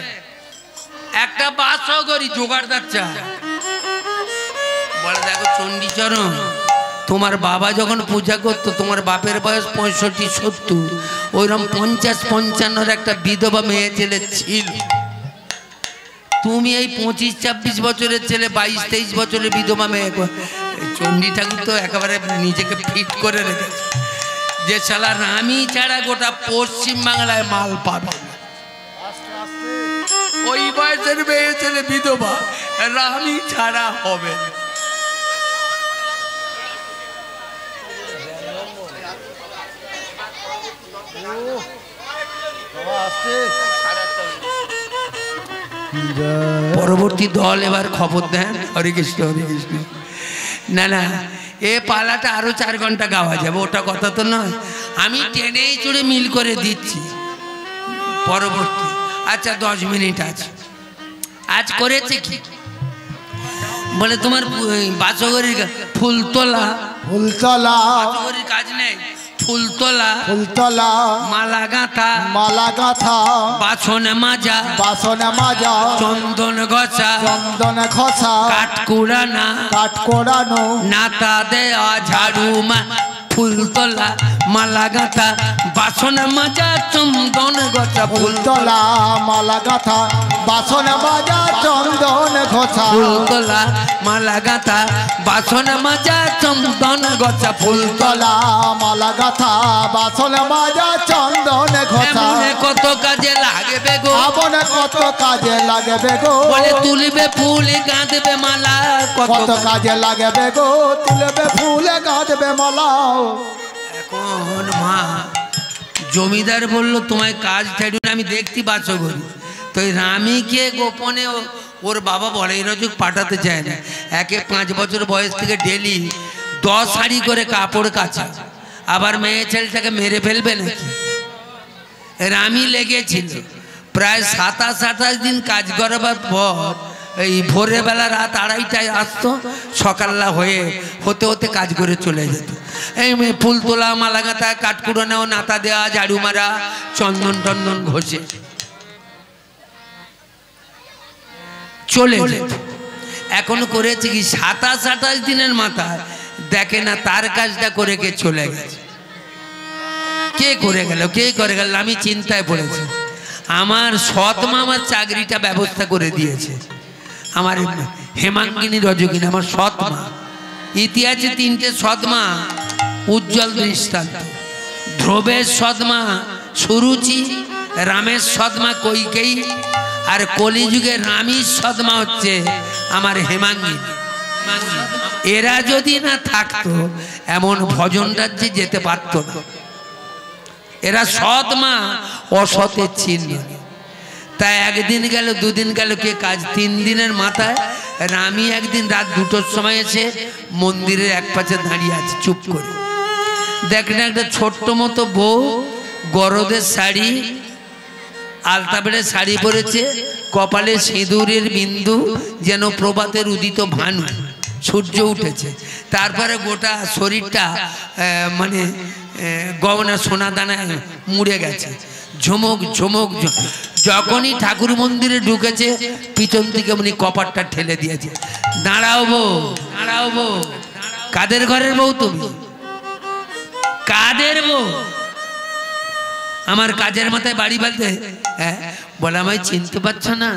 একটা বাসও করি জোগাড়দার চা। বলে দেখো চণ্ডীচরণ, তোমার বাবা যখন পূজা করতো, তোমার বাপের বয়স 65-70, ওইরকম 50-55 একটা বিধবা মেয়ে ছেলে ছিল। তুমি এই 25-26 বছরের ছেলে, 22-23 বছরের বিধবা মেয়ে। চণ্ডী ঠাকুর তো একেবারে নিজেকে ফিট করে রেখেছে যে শালা রামি ছাড়া গোটা পশ্চিম বাংলায় মাল পাবে। ওই বয়সের মেয়ে ছেলে বিধবা, রামি ছাড়া হবে না। পরবর্তী দল এবার খবর দেন। হরে কৃষ্ণ হরে কৃষ্ণ। না না, এ পালাটা আরো 4 ঘন্টা গাওয়া যাবে, ওটা কথা তো নয়। আমি টেনেই চড়ে মিল করে দিচ্ছি পরবর্তী। আচ্ছা 10 মিনিট আছে। আজ করেছে কি? বলে তোমার বাসগরির ফুলতলা বাসগরির কাজ নেই, ফুলতলা মালা গাঁথা বাসনে মাজা চন্দন ঘষা কাঠ কুড়ানো নাতা দেয়া ঝাড়ু ফুলতলা মালা গাঁথা বাসন মাজা চন্দন ঘষা ফুলতলা মালা গাঁথা বাসন মাজা চন্দন ঘষা ফুলতলা মালা গাঁথা বাসন মাজা চন্দন ঘষা ফুলতলা মালা গাঁথা বাসন মাজা চন্দন ঘষা। কত কাজে লাগবে গো, আমনে কত কাজে লাগবে গো, বলে তুলবে ফুল গাঁথবে মালা, কত কাজে লাগবে গো, তুলবে ফুল গাঁথবে মালা। এখন মা জমিদার বলল তোমায় কাজ ছাড়ুন, আমি দেখতে বাঁচো করি। তো রামিকে গোপনে ওর বাবা বলে এই রজক পাঠাতে চায় না। একে 5 বছর বয়স থেকে ডেলি 10 হাঁড়ি করে কাপড় কাচা, আবার মেয়ে ছেলেটাকে মেরে ফেলবে নাকি? রামি লেগেছিল প্রায় 27-28 দিন কাজ করবার পর এই ভোরের বেলা রাত 2:30টায় আসতো, সকাললা হতে হতে কাজ করে চলে যেত। এই ফুল তোলা মালা গাঁথা কাঠ কুড়ানো নাতা দেওয়া ঝাড়ু মারা চন্দন ঘষে চলে যেত। এখন করেছে কি 27-28 দিনের মাথায় দেখে না তার কাজটা করে কে চলে গেছে। কে করে গেল আমি চিন্তায় পড়েছি। আমার সৎ মা আমার চাকরিটা ব্যবস্থা করে দিয়েছে, আমার হেমাঙ্গিনী রজকিনী আমার সৎ মা। ইতিহাসে 3টে সৎ মা উজ্জ্বল দৃষ্টান্ত। ধ্রুবের সৎ মা সুরুচি, রামের সৎ মা কৈকেয়ী, আর কলিযুগে রামীর সৎ মা হচ্ছে আমার হেমাঙ্গিনী। এরা যদি না থাকতো এমন ভজন রাজ্যে যেতে পারত না। এরা সৎ মা অসতের চিহ্ন। তাই একদিন গেল 2 দিন গেল কে কাজ, 3 দিনের মাথায় রামী একদিন রাত 2টোর সময় এসে মন্দিরের এক পাশে দাঁড়িয়ে আছে চুপ করে। দেখ না একটা ছোট্ট মতো বউ, গরদের শাড়ি, আলতা বেড়ে শাড়ি পরেছে, কপালে সিঁদুরের বিন্দু, যেন প্রভাতের উদিত ভানু, সূর্য উঠেছে। তারপরে গোটা শরীরটা মানে গহনা সোনা দানায় মুড়ে গেছে, ঝুমুক ঝুমুক। যখনই ঠাকুর মন্দিরে ঢুকেছে পিছন থেকে উনি কপারটা ঠেলে দিয়েছে। দাঁড়াও বউ, দাঁড়াও বউ। কাদের ঘরের বউ তুমি? কাদের বউ? আমার কাজের মাথায় বাড়ি বাঁধতে। হ্যাঁ, বলে আমায় চিনতে পারছো না?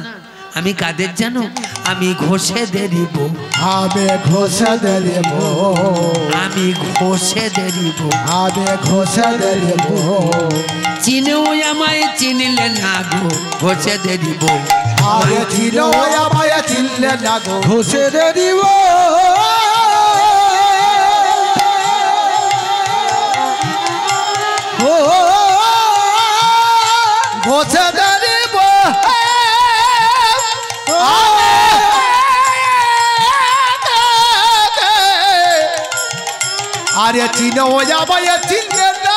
আমি কাদের জানো? আমি ঘোষেদের বউ। আমি ঘোষেদের বউ। আমি ঘোষেদের বউ। আমি ঘোষেদের বউ। চিনেও আমায় চিনলে না গো ঘোষেদের বউ। আরে চিনো আমায় চিনলে না গো ঘোষেদের বউ। ঘোষেদের বউ। আরে চিনো আমায় চিনলে না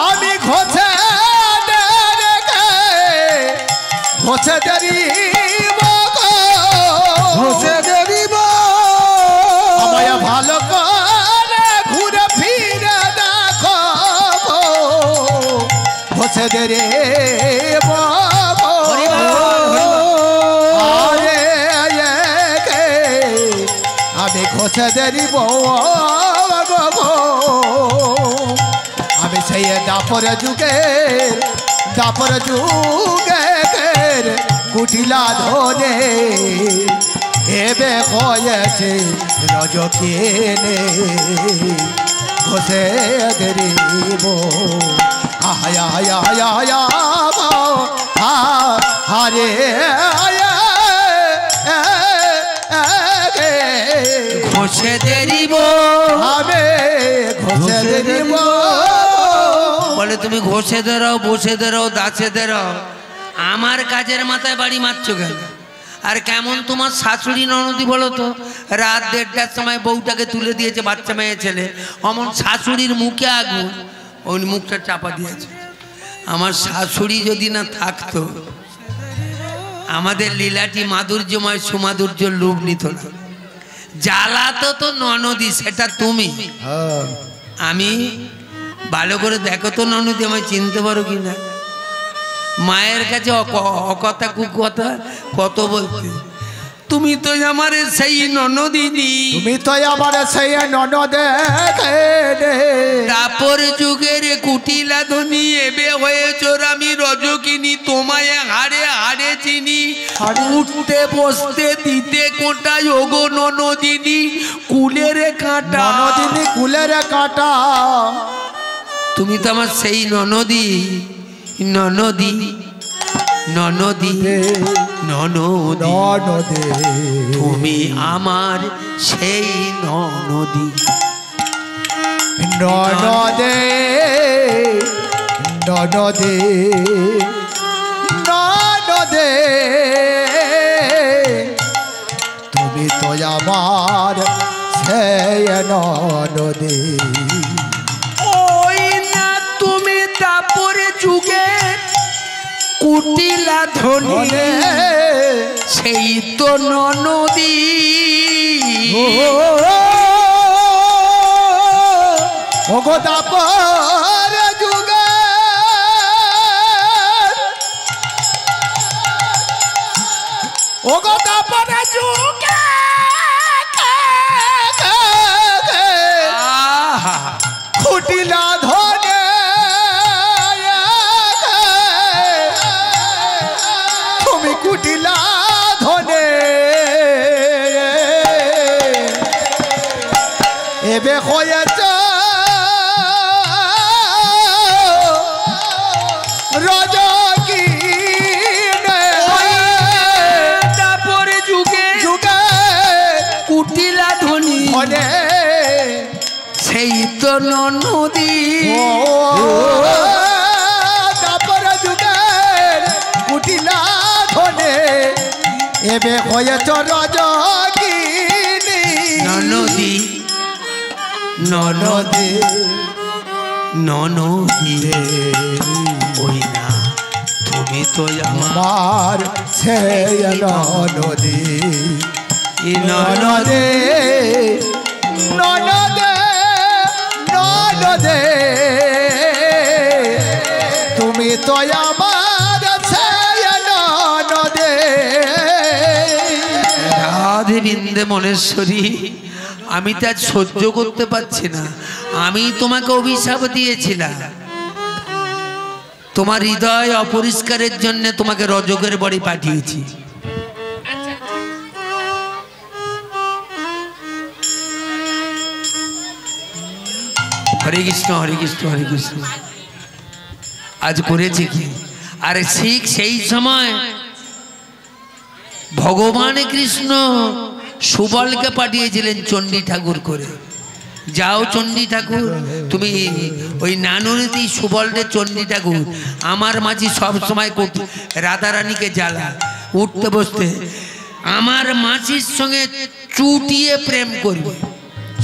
আমি ঘোষেদেরই আমায় ভালো করে ঘুরে ফিরে দেখো ঘোষেদের আমি ঘোষেদেরই বউ। আমি সেই দাপর যুগের কুটিলা ধরে এবে হয়েছে রজকেনে ঘোষেদেরই বউ। আয়া আয়া আয়া আয়া আরে ঘোষেদেরই বউ। আমি ঘোষেদেরই বউ। বলে তুমি ঘোষেদের বসেদের দাসেদের, আমার কাজের মাথায় বাড়ি মারছো কেন? আর কেমন তোমার শাশুড়ি ননদি বলো তো? রাত 1:30টার সময় বউটাকে তুলে দিয়েছে, বাচ্চা মেয়ে ছেলে, অমন শাশুড়ির মুখে আগুন, ওই মুখটা চাপা দিয়েছে। আমার শাশুড়ি যদি না থাকতো আমাদের লীলাটি মাধুর্যময় সুমাধুর্য লোভ নিত না। জ্বালাতো তো ননদি, সেটা তুমি। আমি ভালো করে দেখো তো ননদি আমায় চিনতে পারো কিনা। মায়ের কাছে অকথা কুকথা কত বলতে, তুমি তো আমার সেই ননদিনী, তুমি তো আমার সেই ননদে। তারপর যুগের কুটিলা ধনী এবে হয়েছ আমি রজকিনী, তোমায় হাড়ে হাড়ে চিনি, উঠতে বসতে দিতে কোটায় ওগো ননদিনী কুলের কাঁটা। ননদিনী কুলের কাঁটা। তুমি তো আমার সেই ননদি, ননদি ননদি ননদি, তুমি আমার সেই ননদি। ননদে ননদে ননদে, তুমি তো আমার সেই ননদে। ওই না তুমি তারপরে যুগে কুটিলা ধনী, সেই তো ননদি। ওগো তারপর যুগে ওগো তারপর যুগে কুটিলা ধনে তুমি কুটিলা ধনে এবে হয়েছ রজকিনে। তারপরে যুগে যুগে কুটিলা ধনী, সেই তো ননদি। তারপরে যুগের কুটিলা ধনে এবে হয়েছ রজকিনী। ননদি ননদে ননদি ওই না তুমি তো আমার সে ননদে ননদে ননদে ননদে তুমি তো আমার সে ননদে। রাধে বৃন্দে মনেশ্বরী, আমি তা সহ্য করতে পারছি না। আমি তোমাকে অভিশাপ দিয়েছিলাম, তোমার হৃদয় অপরিষ্কারের জন্য তোমাকে রজকের বাড়ি পাঠিয়েছি। হরে কৃষ্ণ হরে কৃষ্ণ হরে কৃষ্ণ। আজ করেছি কি? আরে ঠিক সেই সময় ভগবান কৃষ্ণ সুবলকে পাঠিয়েছিলেন চণ্ডী ঠাকুর করে, যাও চণ্ডী ঠাকুর তুমি ওই নানুরিতি সুবলরে চণ্ডী ঠাকুর আমার মাঝি সব সময় রাধারানীকে জ্বালা, উঠতে বসতে আমার মাঝির সঙ্গে চুটিয়ে প্রেম করবে।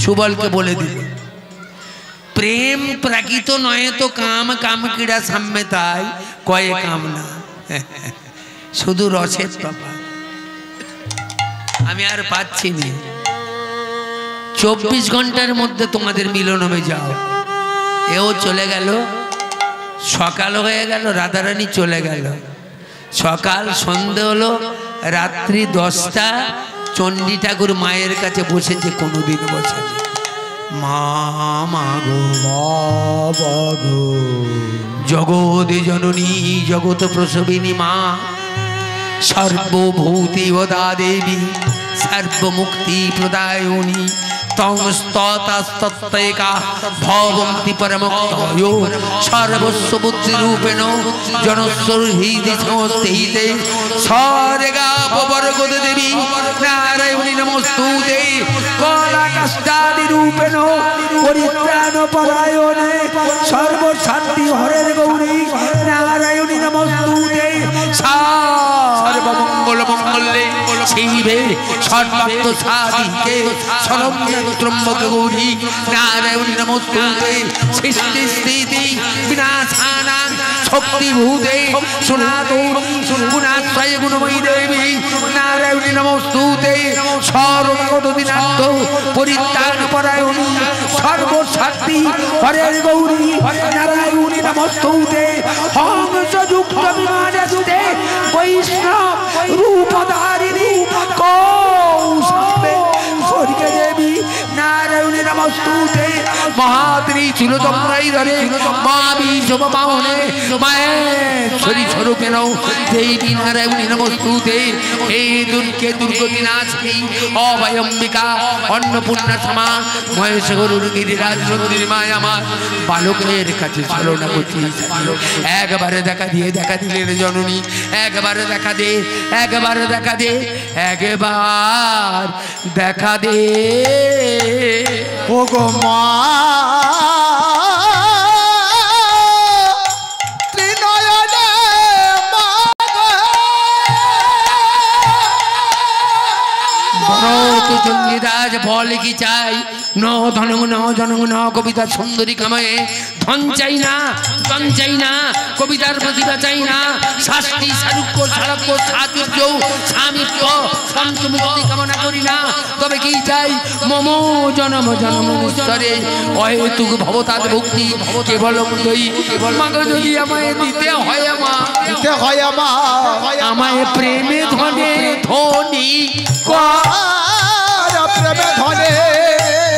সুবলকে বলে দিল প্রেম প্রাকৃত নয় তো কাম, কাম ক্রীড়া সাম্যে তাই কয়ে কাম না, শুধু রসের তফাৎ। আমি আর পাচ্ছি না, 24 ঘন্টার মধ্যে তোমাদের মিলন হবে, যাও। এও চলে গেল, সকাল হয়ে গেল, রাধারানী চলে গেল। সকাল সন্ধে হলো, রাত্রি 10টা, চণ্ডী ঠাকুর মায়ের কাছে বসেছে, কোনোদিন বসেছে। মা মাগো বাবাগো জগৎ জননী জগৎ প্রসবিনী মা, সর্বভূতি ওদা দেবী সর্বমুক্তি প্রদায়িনী তং স্ততস্তত্তৈকা ভবন্তি পরমোক্তয়ো সর্বস্ব বুদ্ধি রূপেণ জনস্বর হৃদি সমস্তে সরেগা পবর্গদ দেবী নারায়ণী নমস্তুতে কলা কাষ্টাদি রূপেণ পরিত্রাণ পরায়ণে সর্বশান্তি হরের গৌরী নারায়ণী নমস্তুতে সর্বমঙ্গল মঙ্গলে শিবে সর্বাত্ম সাধিকে সরম্যত্রম্বক গৌরী নারায়ণী নমস্তুতে সৃষ্টি স্থিতি বিনাশানাং শক্তিভূতে সনাতনী গুণাশ্রয় গুণময়ী দেবী নারায়ণী নমস্তুতে সর্বগত দিনার্থ পরিত্রাণ পরায়ণী সর্বশক্তি হরের গৌরী নারায়ণী নমস্তুতে হংস যুক্ত বিমানস্তে বৈষ্ণব রূপধারিণী কৌশম্বে স্বর্গে দেবী নারায়ণী নমস্তুতে মহাত্রী চুলতম্রাই ধরে মা বিশ্বম পাবনে মায়েশ্বরী স্বরূপে নৌ দেবী নারায়ণী নমস্তুতে হে দুর্গে দুর্গতি নাশিনী অভয়ম্বিকা অন্নপূর্ণা সমা মহেশ গরুর গিরিরাজ সুন্দরী মায়া আমার বালকের কাছে ছলনা করছি। একবারে দেখা দিয়ে দেখা দিলেন জননী, একবারে দেখা দে, একবারে দেখা দে, একবার দেখা দে ও গো মা ত্রিনয়নে মা ভরত চণ্ডীদাস বল কি চাই ন ধন ন জনং ন কবিতা সুন্দরী কাময়ে ধন চাই না, ধন চাই না, কবিতার প্রতিভা চাই না, শাস্তি সারুক্য সারক্য সাতুর্য স্বামিত্ব শান্তমুক্তি কামনা করি না। তবে কি চাই মম জনম জনম স্তরে অহেতুক ভবতাদ ভক্তি কেবল দই মাগো যদি আমায় দিতে হয় আমা, দিতে হয় আমা আমায় প্রেমে ধনে ধনী কর প্রেমে ধনে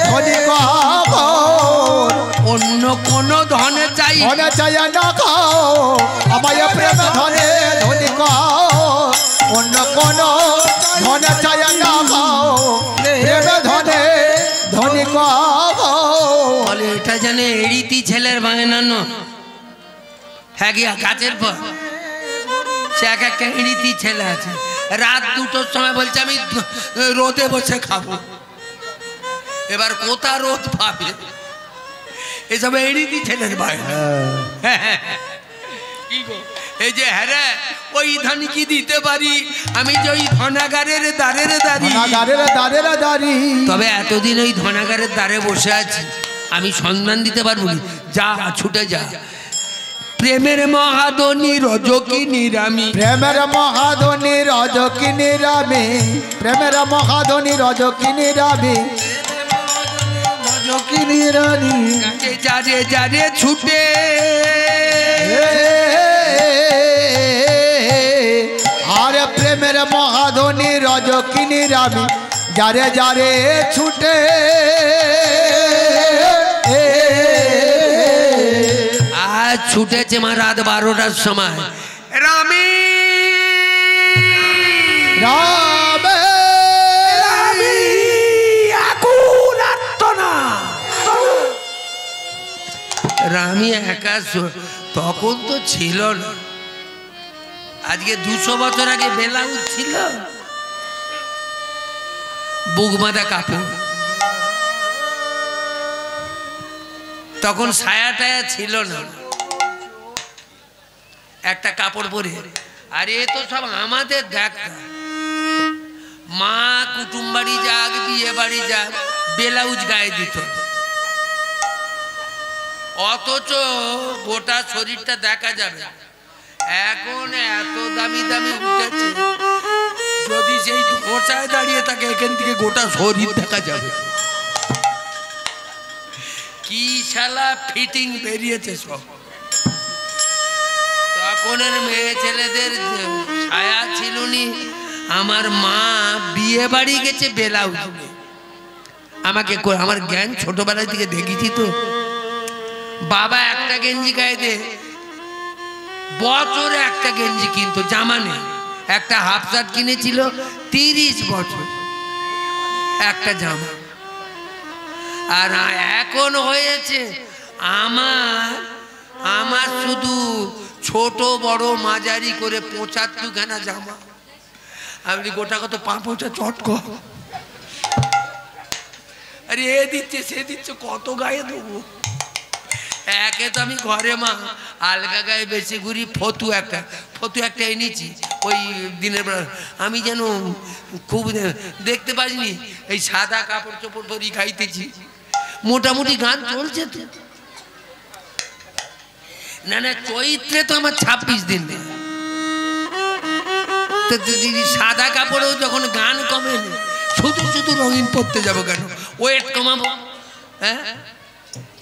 ধনী কর অন্য কোন ধন চাই ধনে চাই না খাও আমায় প্রেমে ধনে ধনী কর অন্য কোন ধনে চাই না খাও প্রেমে ধনে ধনী কর। বলে এটা জানে এড়িতি ছেলের বায়নানো, হ্যাঁ গিয়া কাজের পর সে এক একটা এড়িতি ছেলে আছে, রাত 2টোর সময় বলছে আমি রোদে বসে খাবো। এবার কোথা রোদ পাবে? এসব এড়িতি ছেলের বায়না। কি গো এই যে হ্যাঁ ওই ধান কি দিতে পারি আমি যে ওই ধনাগারের দ্বারের দাঁড়ি তবে এতদিন ওই ধনাগারের দ্বারে বসে আছি আমি সন্ধান দিতে পারবো না যা ছুটে যা প্রেমের মহাদনী রজকিনী রামী প্রেমের মহাদনী রজকিনী রামী প্রেমের মহাদনী রজকিনী রামী রজকিনী রানী যারে যারে ছুটে আরে প্রেমের মহাধনী রজকিনী রামী যারে যারে ছুটে আজ ছুটেছে মা রাত 12টার সময় রামী রামে রামী একা তখন তো ছিল না আজকে 200 বছর আগে বেলাউজ ছিল বুক বাঁধা কাপড় তখন ছায়া টায়া ছিল না একটা কাপড় পরে আর এ তো সব আমাদের দেখ মা কুটুম বাড়ি যাক বিয়ে বাড়ি যাক বেলাউজ গায়ে দিত অথচ গোটা শরীরটা দেখা যাবে এখন এত দামি দামি উঠেছে যদি সেই ধোঁচায় দাঁড়িয়ে থাকে এখান থেকে গোটা শরীর দেখা যাবে কি শালা ফিটিং বেরিয়েছে সব তখনের মেয়ে ছেলেদের ছায়া ছিল নি আমার মা বিয়ে বাড়ি গেছে বেলাউজ আমাকে আমার জ্ঞান ছোটবেলার দিকে দেখেছি তো বাবা একটা গেঞ্জি গায়ে দে বছরে একটা গেঞ্জি কিনতো জামা নেই একটা হাফ শার্ট কিনেছিল 30 বছর একটা জামা আর এখন হয়েছে আমার শুধু ছোট বড় মাঝারি করে 75 খানা জামা আপনি গোটা কত 5 চটক আরে এ দিচ্ছে সে দিচ্ছে কত গায়ে দেবো একে তো আমি ঘরে মা আলগা গায়ে বেশি ঘুরি ফতু একটা এনেছি ওই দিনের বেলা আমি যেন খুব দেখতে পারিনি এই সাদা কাপড় চোপড় পরি গাইতেছি মোটামুটি গান চলছে তো না চৈত্রে তো আমার 26 দিন সাদা কাপড়েও যখন গান কমে শুধু রঙিন পরতে যাবো কেন ওয়েট কমাবো হ্যাঁ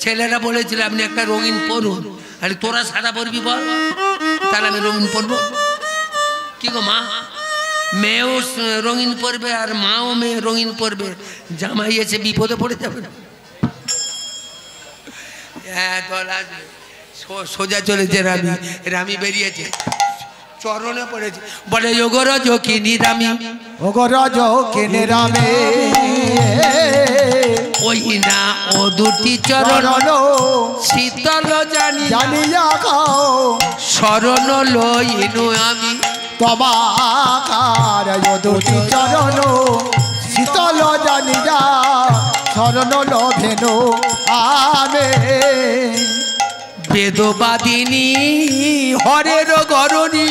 ছেলেরা বলেছিল আপনি একটা রঙিন পরুন আরে তোরা সাদা পরবি বল তাহলে আমি রঙিন পরবো কি গো মা মেয়েও রঙিন পরবে আর মাও মেয়ে রঙিন পরবে জামাই এসে বিপদে পড়ে যাবে হ্যাঁ সোজা চলেছে রামী বেরিয়েছে চরণে পড়েছে বলে ওগো রজকিনী রামী ওগো রজকিনী রামী ওই না ও দুটি চরণ শীতল জানিয়া খাও শরণ লইনু আমি তোমার ও দুটি চরণ শীতল জানিয়া শরণ লভেনু আমি বেদবাদিনী হরের গরণী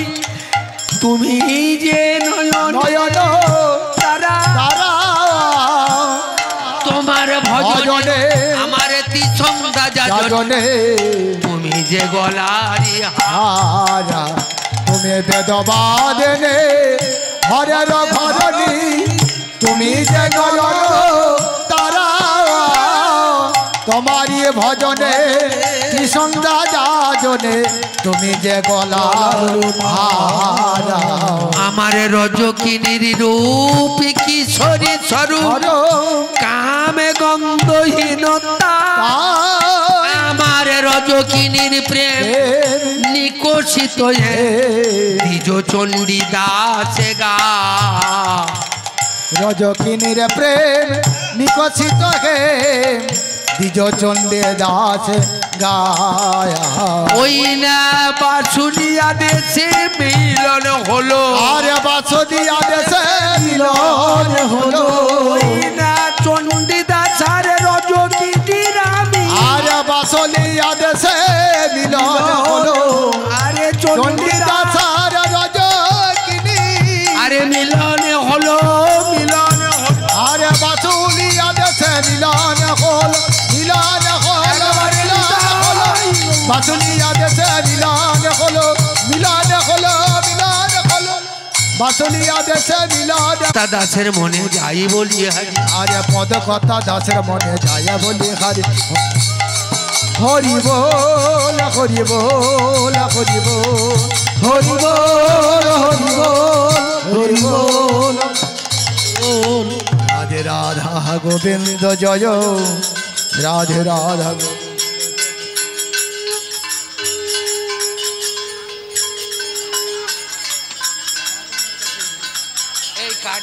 তুমি যে নয়ন তারা তোমার ভজনে আমার তিসংদা যাজনে তুমি যে গলারি হারা তুমি বেদবাদিনী হরের গরণী তুমি যে নয়ন তারা তোমারি ভজনে সন্ধ্যা যাজনে তুমি যে গলার হারা আমার রজকিনীর রূপ কিশোরী স্বরূপ কামে গন্ধহীনতা আমার রজকিনীর প্রেম নিকশিত নিজ চণ্ডী দাসে গা রজকিনীর প্রেম নিকশিত হে দ্বিজ চণ্ডী দাস গায়া ওই না বাসুলিয়া দেশে মিলন হলো আরে বাসুলিয়া দেশে মিলন হলো ওই না চণ্ডী দাস আর রজকিনী রামী আরে বাসুলিয়া দেশে মিলন হলো আরে চণ্ডী হলো মিলন হলো আরে বাসুলিয়া দেশে মিলন হলো মিলন হলো মিলন হলো বাসুলিয়া দেশে মিলন হলো মিলন হলো মিলন হলো বাসুলিয়া দেশে মিলন তা দাসের মনে যাই বলি হারি আরে পদ কথা দাসের মনে যায় বলি হারি হরি বল হরি বল হরি বল হরি বল হরি বল হরি বল রাধে রাধা গোবিন্দ জয় রাধে রাধা এই কাট